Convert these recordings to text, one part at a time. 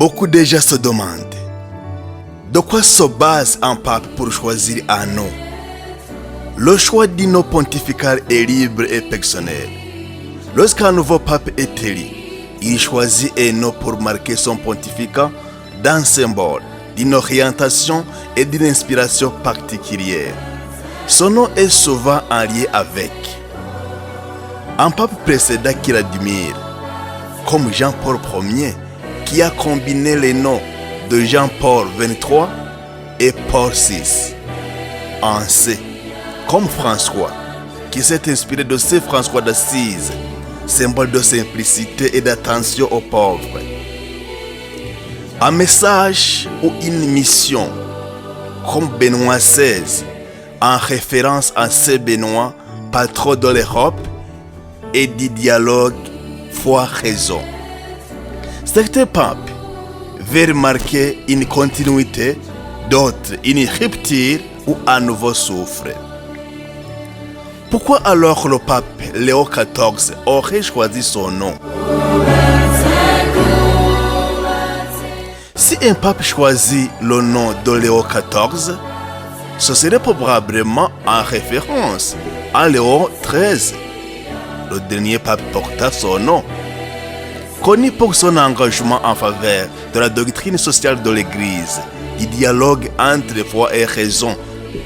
Beaucoup de gens se demandent de quoi se base un pape pour choisir un nom. Le choix du nom pontifical est libre et personnel. Lorsqu'un nouveau pape est élu, il choisit un nom pour marquer son pontificat d'un symbole, d'une orientation et d'une inspiration particulière. Son nom est souvent en lien avec un pape précédent qu'il admire, comme Jean-Paul Ier, qui a combiné les noms de Jean-Paul XXIII et Paul VI. En C, comme François, qui s'est inspiré de Saint François d'Assise, symbole de simplicité et d'attention aux pauvres. Un message ou une mission, comme Benoît XVI, en référence à Saint Benoît, patron de l'Europe et du dialogue foi-raison. Certains papes veulent marquer une continuité, d'autres une rupture ou un nouveau souffle. Pourquoi alors le pape Léon XIV aurait choisi son nom? Si un pape choisit le nom de Léon XIV, ce serait probablement en référence à Léon XIII, le dernier pape portant son nom. Connu pour son engagement en faveur de la doctrine sociale de l'Église, du dialogue entre foi et raison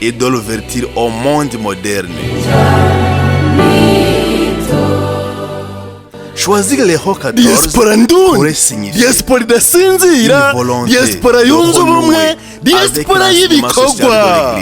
et de l'ouverture au monde moderne. Choisir Léon XIV diaspora nduni, pourrait signifier diaspora idasinzira, diaspora yunze ubumwe, diaspora y'ibikorwa,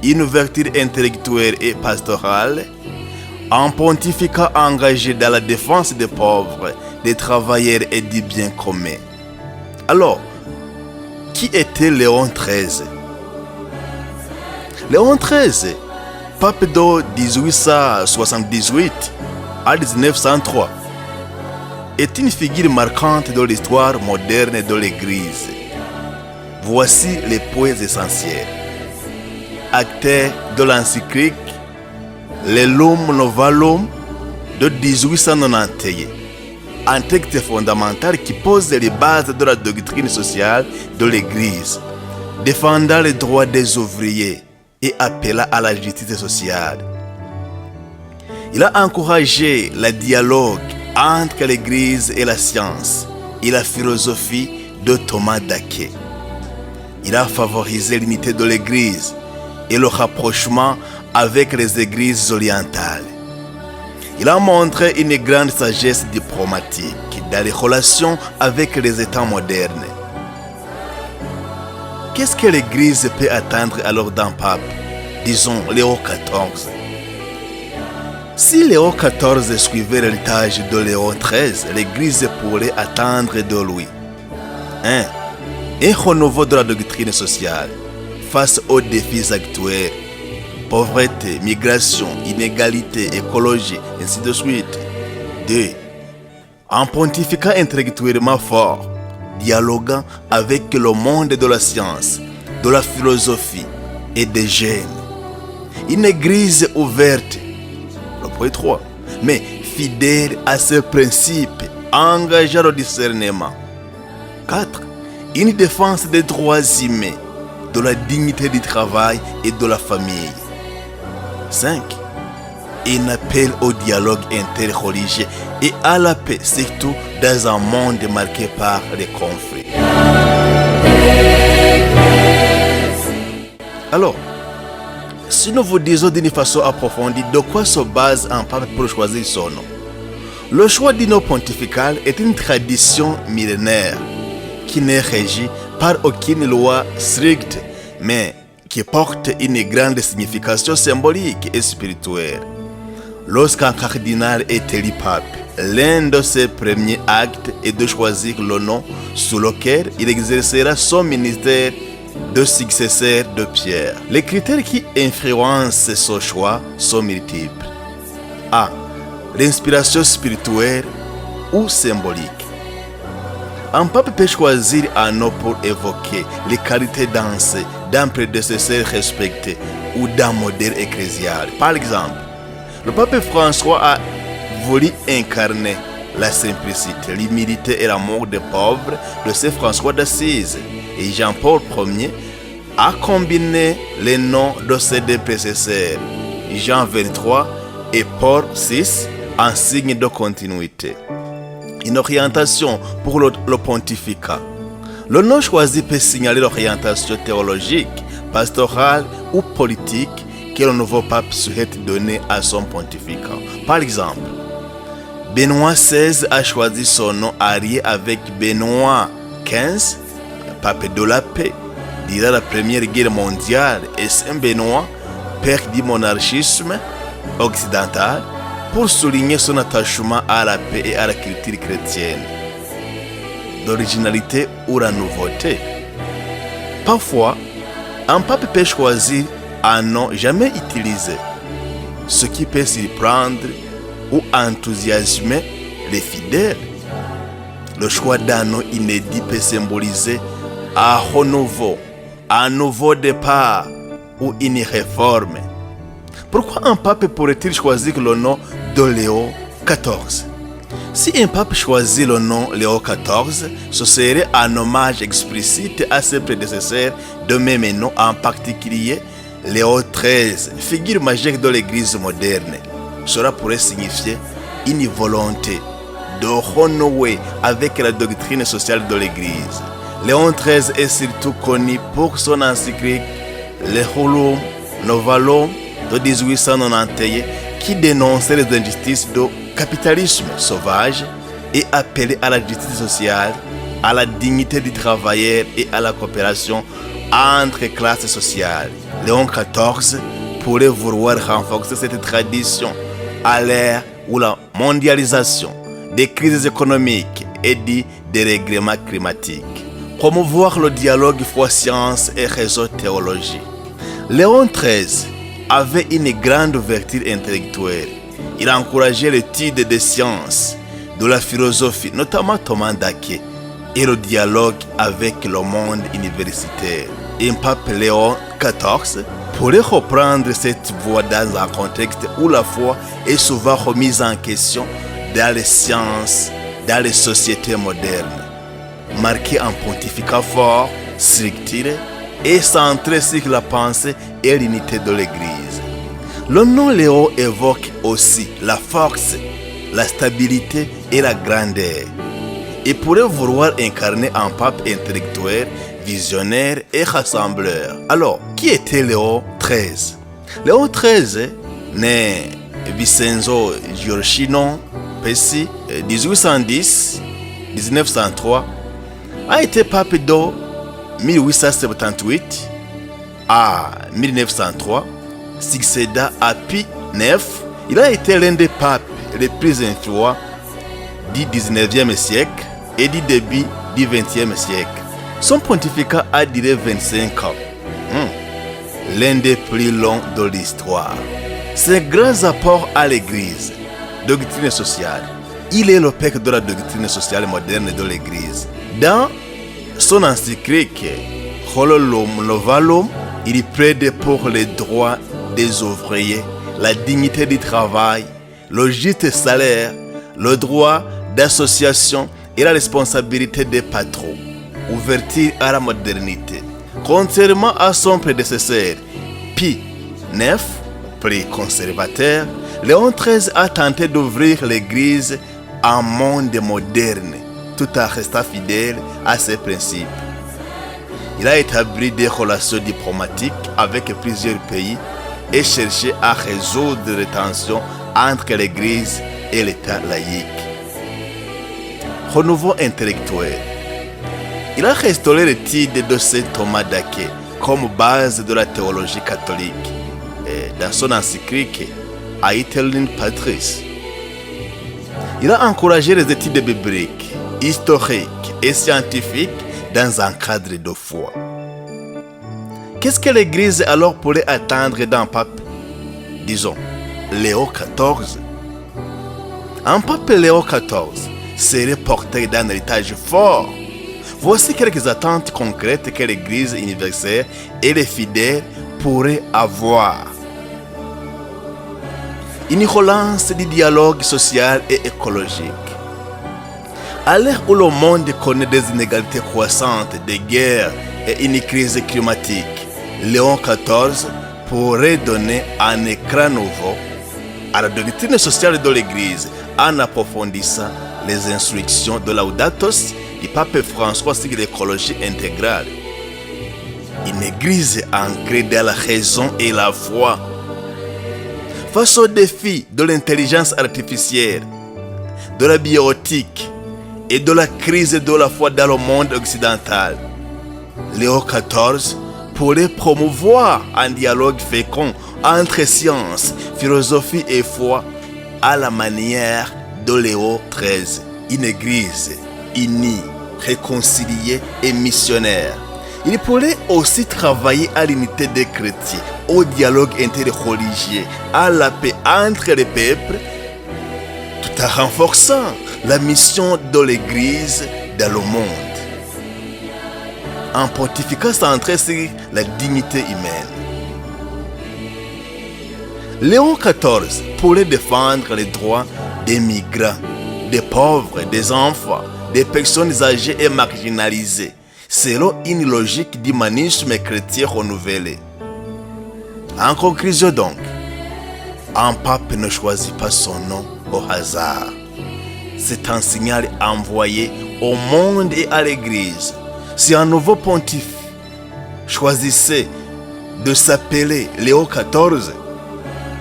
une ouverture intellectuelle et pastorale, un pontificat engagé dans la défense des pauvres, des travailleurs et du bien commun. Alors, qui était Léon XIII? Léon XIII, pape de 1878 à 1903, est une figure marquante de l'histoire moderne de l'Église. Voici les points essentiels. Acteur de l'encyclique Rerum Novarum de 1891, un texte fondamental qui pose les bases de la doctrine sociale de l'Église, défendant les droits des ouvriers et appelant à la justice sociale. Il a encouragé le dialogue entre l'Église et la science et la philosophie de Thomas d'Aquin. Il a favorisé l'unité de l'Église et le rapprochement avec les églises orientales. Il a montré une grande sagesse diplomatique dans les relations avec les États modernes. Qu'est-ce que l'Église peut attendre alors d'un pape, disons Léon XIV? Si Léon XIV suivait l'héritage de Léon XIII, l'Église pourrait attendre de lui 1. Un renouveau de la doctrine sociale face aux défis actuels: pauvreté, migration, inégalité, écologie, ainsi de suite. 2. Un pontificat intellectuellement fort, dialoguant avec le monde de la science, de la philosophie et des jeunes. Une église ouverte, le point 3, mais fidèle à ses principes, engageant le discernement. 4. Une défense des droits humains, de la dignité du travail et de la famille. 5. Un appel au dialogue interreligieux et à la paix, surtout dans un monde marqué par les conflits. Alors, si nous vous disons d'une façon approfondie de quoi se base un pape pour choisir son nom, le choix du nom pontifical est une tradition millénaire qui n'est régie par aucune loi stricte, mais qui porte une grande signification symbolique et spirituelle. Lorsqu'un cardinal est élu pape, l'un de ses premiers actes est de choisir le nom sous lequel il exercera son ministère de successeur de Pierre. Les critères qui influencent ce choix sont multiples. A. L'inspiration spirituelle ou symbolique. Un pape peut choisir un nom pour évoquer les qualités d'un prédécesseur respecté ou d'un modèle ecclésial. Par exemple, le pape François a voulu incarner la simplicité, l'humilité et l'amour des pauvres de Saint François d'Assise. Et Jean-Paul Ier a combiné les noms de ses deux prédécesseurs, Jean 23 et Paul VI, en signe de continuité. Une orientation pour le pontificat. Le nom choisi peut signaler l'orientation théologique, pastorale ou politique que le nouveau pape souhaite donner à son pontificat. Par exemple, Benoît XVI a choisi son nom allié avec Benoît XV, pape de la paix, durant la Première Guerre mondiale, et Saint Benoît, père du monarchisme occidental, pour souligner son attachement à la paix et à la culture chrétienne, d'originalité ou la nouveauté. Parfois, un pape peut choisir un nom jamais utilisé, ce qui peut surprendre ou enthousiasmer les fidèles. Le choix d'un nom inédit peut symboliser un renouveau, un nouveau départ ou une réforme. Pourquoi un pape pourrait-il choisir le nom de Léo XIV? Si un pape choisit le nom Léo XIV, ce serait un hommage explicite à ses prédécesseurs de même nom, en particulier Léo XIII, figure majeure de l'Église moderne. Cela pourrait signifier une volonté de renouer avec la doctrine sociale de l'Église. Léon XIII est surtout connu pour son encyclique Le Rerum Novarum de 1891 qui dénonçait les injustices du capitalisme sauvage et appelait à la justice sociale, à la dignité du travailleur et à la coopération entre classes sociales. Léon XIV pourrait vouloir renforcer cette tradition à l'ère où la mondialisation, des crises économiques et du dérèglement climatique. Promouvoir le dialogue foi-science et réseau théologique. Léon XIII avait une grande ouverture intellectuelle. Il encourageait l'étude des sciences, de la philosophie, notamment Thomas d'Aquin, et le dialogue avec le monde universitaire. Un pape Léon XIV pourrait reprendre cette voie dans un contexte où la foi est souvent remise en question dans les sciences, dans les sociétés modernes. Marqué un pontificat fort, structuré et centré sur la pensée et l'unité de l'Église. Le nom Léo évoque aussi la force, la stabilité et la grandeur. Il pourrait vouloir incarner un pape intellectuel, visionnaire et rassembleur. Alors, qui était Léo XIII? Léo XIII, né Vincenzo Giorgino Pesci, 1810-1903, a été pape de 1878 à 1903, succéda à Pie IX. Il a été l'un des papes les plus influents du 19e siècle et du début du 20e siècle. Son pontificat a duré 25 ans, l'un des plus longs de l'histoire. Ses grands apports à l'Église, doctrine sociale. Il est le père de la doctrine sociale moderne de l'Église. Dans son encyclique Rerum Novarum, il plaide pour les droits des ouvriers, la dignité du travail, le juste salaire, le droit d'association et la responsabilité des patrons. Ouverture à la modernité. Contrairement à son prédécesseur, Pie IX, plus conservateur, Léon XIII a tenté d'ouvrir l'Église à un monde moderne, tout en restant fidèle à ses principes. Il a établi des relations diplomatiques avec plusieurs pays et cherché à résoudre les tensions entre l'Église et l'État laïque. Renouveau intellectuel. Il a restauré l'étude de Saint Thomas d'Aquin comme base de la théologie catholique dans son encyclique Aeternum Patris. Il a encouragé les études bibliques, historiques et scientifiques dans un cadre de foi. Qu'est-ce que l'Église alors pourrait attendre d'un pape, disons, Léo XIV? Un pape Léo XIV serait porté d'un héritage fort. Voici quelques attentes concrètes que l'Église universelle et les fidèles pourraient avoir. Une relance du dialogue social et écologique. À l'heure où le monde connaît des inégalités croissantes, des guerres et une crise climatique, Léon XIV pourrait donner un écran nouveau à la doctrine sociale de l'Église en approfondissant les instructions de Laudato Si du pape François sur l'écologie intégrale. Une Église ancrée dans la raison et la foi. Face aux défis de l'intelligence artificielle, de la bioéthique et de la crise de la foi dans le monde occidental, Léon XIV pourrait promouvoir un dialogue fécond entre science, philosophie et foi à la manière de Léon XIII. Une Église unie, réconciliée et missionnaire. Il pourrait aussi travailler à l'unité des chrétiens, au dialogue interreligieux, à la paix entre les peuples, tout en renforçant la mission de l'Église dans le monde, en pontificat centré sur la dignité humaine. Léon XIV pourrait défendre les droits des migrants, des pauvres, des enfants, des personnes âgées et marginalisées, selon une logique d'humanisme chrétien renouvelé. En conclusion donc, un pape ne choisit pas son nom au hasard. C'est un signal envoyé au monde et à l'Église. Si un nouveau pontife choisissait de s'appeler Léon XIV,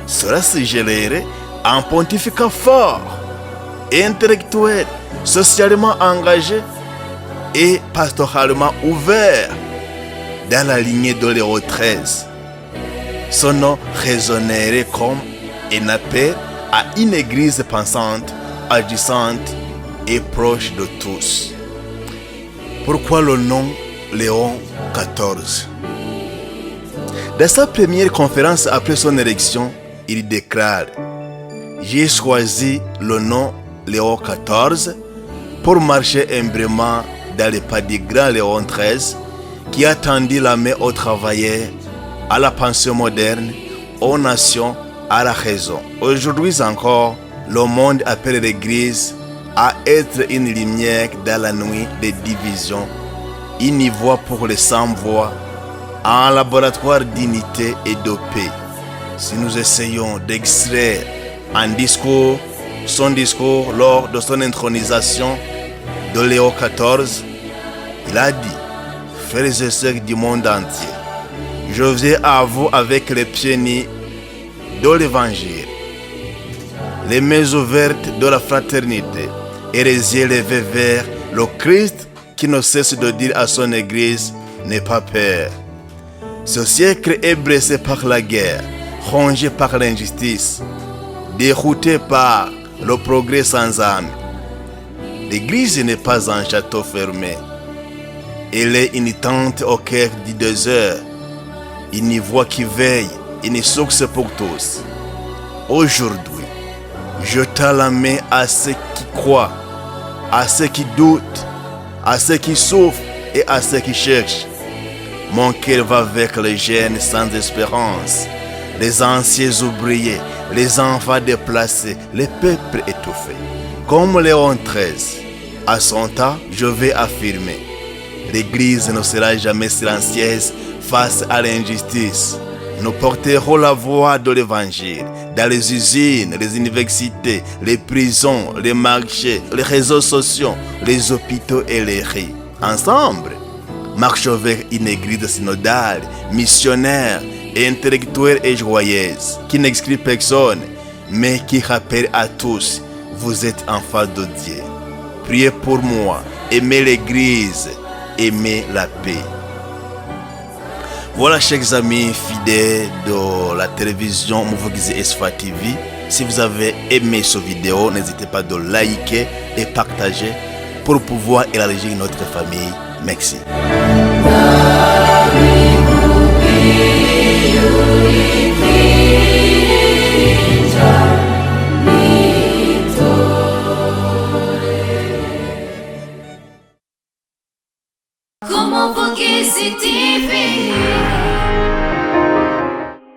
cela suggérerait un pontificat fort, intellectuel, socialement engagé et pastoralement ouvert dans la lignée de Léon XIII. Son nom résonnerait comme un appel à une Église pensante, agissante et proche de tous. Pourquoi le nom Léon XIV? Dans sa première conférence après son élection, il déclare: j'ai choisi le nom Léon XIV pour marcher humblement dans les pas du grand Léon XIII qui a tendu la main aux travailleurs, à la pensée moderne, aux nations, à la raison. Aujourd'hui encore, le monde appelle l'Église à être une lumière dans la nuit des divisions, une voix pour les sans-voix, un laboratoire d'unité et de paix. Si nous essayons d'extraire son discours lors de son intronisation de Léon XIV, il a dit: frères et sœurs du monde entier, je viens à vous avec les pieds nus de l'Évangile, les mains ouvertes de la fraternité et les yeux levés vers le Christ qui ne cesse de dire à son Église: n'aie pas peur. Ce siècle est blessé par la guerre, rongé par l'injustice, dérouté par le progrès sans âme. L'Église n'est pas un château fermé. Elle est une tente au cœur du désert, une voix qui veille, une source pour tous. Aujourd'hui, je tends la main à ceux qui croient, à ceux qui doutent, à ceux qui souffrent et à ceux qui cherchent. Mon cœur va vers les jeunes sans espérance, les anciens oubliés, les enfants déplacés, les peuples étouffés. Comme Léon XIII, à son temps, je vais affirmer: l'Église ne sera jamais silencieuse face à l'injustice. Nous porterons la voix de l'Évangile dans les usines, les universités, les prisons, les marchés, les réseaux sociaux, les hôpitaux et les rues. Ensemble, marchons vers une Église synodale, missionnaire, intellectuelle et joyeuse, qui n'exclut personne, mais qui rappelle à tous: vous êtes enfants de Dieu. Priez pour moi, aimez l'Église, aimez la paix. Voilà, chers amis fidèles de la télévision Mvugizi Espoir TV. Si vous avez aimé cette vidéo, n'hésitez pas de liker et partager pour pouvoir élargir notre famille. Merci.